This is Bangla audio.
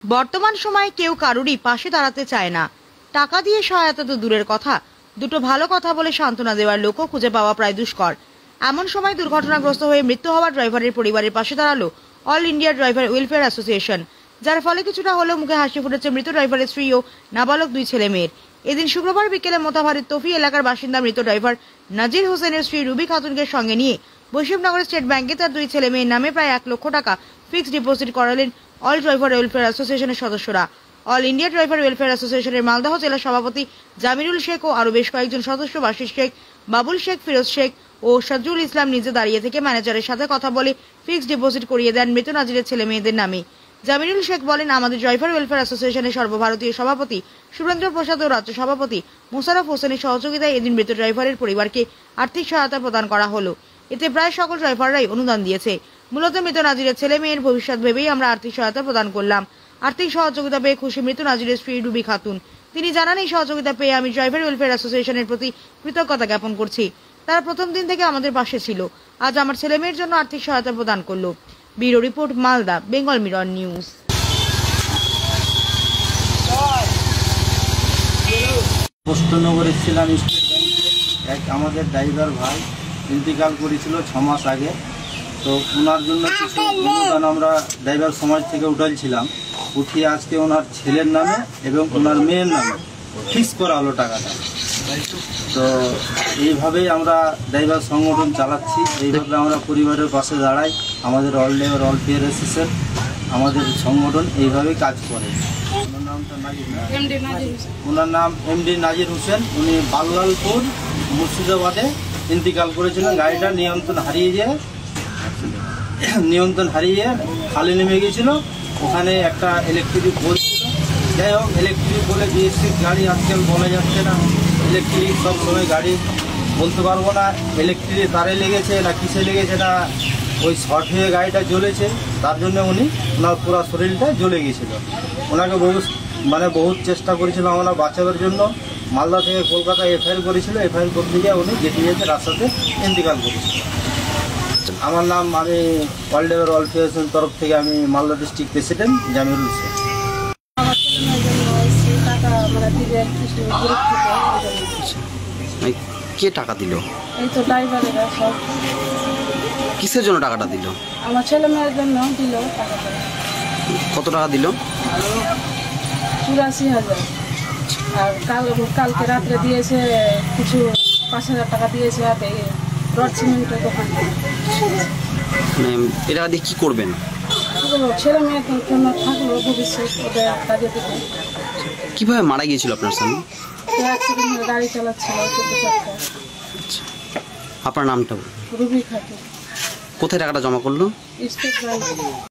বর্তমান সময়ে কেউ কারুরই পাশে দাঁড়াতে চায় না। টাকা দিয়ে সহায়তা তো দূরের কথা, দুটো ভালো কথা বলে সান্ত্বনা দেওয়ার লোকও খুঁজে পাওয়া প্রায় দুষ্কর। এমন সময় দুর্ঘটনাগ্রস্ত হয়ে মৃত্যু হওয়া ড্রাইভারের পরিবারের পাশে দাঁড়ালো all India driver welfare association, যার ফলে কিছুটা হলেও মুখে হাসি ফুটেছে মৃত ড্রাইভারের স্ত্রী ও নাবালক দুই ছেলে মেয়ের। এদিন শুক্রবার বিকেলে মোতাবাড়ির তফি এলাকার বাসিন্দা মৃত ড্রাইভার নাজির হোসেনের স্ত্রী রুবি খাতুনকে সঙ্গে নিয়ে বৈষ্ণবনগর স্টেট ব্যাংকে তার দুই ছেলে মেয়ের নামে প্রায় 1 লক্ষ টাকা ফিক্সড ডিপোজিট করালেন অল ড্রাইভার ওয়েলফেয়ার অ্যাসোসিয়েশনের সদস্যরা। অল ইন্ডিয়া ড্রাইভার ওয়েলফেয়ার অ্যাসোসিয়েশনের মালদহ জেলা সভাপতি জামিরুল শেখ ও আরও বেশ কয়েকজন সদস্য বাশির শেখ, বাবুল শেখ, ফিরোজ শেখ ও সাজুল ইসলাম নিজে দাঁড়িয়ে থেকে ম্যানেজারের সাথে কথা বলে ফিক্সড ডিপোজিট করিয়ে দেন মৃত নাজিরের ছেলে মেয়েদের নামে। জামিরুল শেখ বলেন, আমাদের ড্রাইভার ওয়েলফেয়ার অ্যাসোসিয়েশনের সর্বভারতীয় সভাপতি সুরেন্দ্র প্রসাদ ও রাজ্য সভাপতি মোশাররফ হোসেনের সহযোগিতায় এদিন মৃত ড্রাইভারের পরিবারকে আর্থিক সহায়তা প্রদান করা হলো। এতে প্রায় সকল ড্রাইভাররাই অনুদান দিয়েছে। মূলত মৃত নাজিরের ছেলে মেয়ের ভবিষ্যৎ ভেবেই আমরা আর্থিক সহায়তা প্রদান করলাম। আর্থিক সহযোগিতা পেয়ে খুশি মৃত নাজিরের স্ত্রী রুবি খাতুন। তিনি জানান, এই সহযোগিতা পেয়ে আমি ড্রাইভার ওয়েলফেয়ার অ্যাসোসিয়েশনের প্রতি কৃতজ্ঞতা জ্ঞাপন করছি। তারা প্রথম দিন থেকে আমাদের পাশে ছিল, আজ আমার ছেলে মেয়ের জন্য আর্থিক সহায়তা প্রদান করলো। Bureau report, Malda, Bengal Mirror News. বৈষ্ণবনগরে ছিলাম স্টেট ব্যাংকে, আমাদের ড্রাইভার ভাই ইন্তেকাল করেছিল 6 মাস আগে। তো ওনার জন্য কিছু অনুদান আমরা ড্রাইভার সমাজ থেকে উঠাইছিলাম, উঠিয়ে আজকে ওনার ছেলের নামে এবং ওনার মেয়ের নামে ফিক্স করা হলো টাকাটা। তো এইভাবেই আমরা ড্রাইভার সংগঠন চালাচ্ছি, এইভাবে আমরা পরিবারের পাশে দাঁড়াই। আমাদের অল ড্রাইভার ওয়েলফেয়ার অ্যাসোসিয়েশন আমাদের সংগঠন এইভাবেই কাজ করে। ওনার নাম এমডি নাজির হোসেন। উনি বাল্লালপুর মুর্শিদাবাদে ইন্তেকাল করেছিলেন। গাড়িটা নিয়ন্ত্রণ হারিয়ে খালে নেমে গিয়েছিল। ওখানে একটা ইলেকট্রিক পোল ছিল। যাই হোক, ইলেকট্রিক পোলে বিএসসির গাড়ি আজকাল বলা যাচ্ছে না, ইলেকট্রিক সব সময় গাড়ি বলতে পারবো না ইলেকট্রিক তারে লেগেছে না কিসে লেগেছে, না ওই শর্ট হয়ে গাড়িটা জ্বলেছে, তার জন্য ওনার পুরো শরীরটা জ্বলে গিয়েছিল। ওনাকে বহুত চেষ্টা করেছিল আমরা বাঁচানোর জন্য। মালদা থেকে কলকাতা এফআইআর করেছিল, এফআইআর করতে গিয়ে উনি যেতে রাস্তাতে ইন্তেকাল করেছিল। আমার নাম, আমি অল ড্রাইভার ওয়েলফেয়ারের তরফ থেকে আমি মালদা ডিস্ট্রিক্ট প্রেসিডেন্ট জামিরুল শেখ। কে টাকা দিল? এই তো ড্রাইভারেরা সব। কিসের জন্য টাকাটা দিল? আমার ছেলে মেয়ের জন্য দিল টাকা। কত টাকা দিল? 84,000। আর কালকে রাত্রে দিয়েছে কিছু 5,000 টাকা দিয়েছে হাতে রড সিমেন্টের দোকান। এটা দিয়ে কি করবেন? ছেলে মেয়ের জন্য থাকলো ভবিষ্যৎ, ওদের কাজে দিবে। কিভাবে মারা গিয়েছিল আপনার স্বামী? অ্যাক্সিডেন্টে গাড়ি চালাচ্ছিল। আপনার নামটা? রুবি খাতুন। কোথায় টাকাটা জমা করলো? State bank.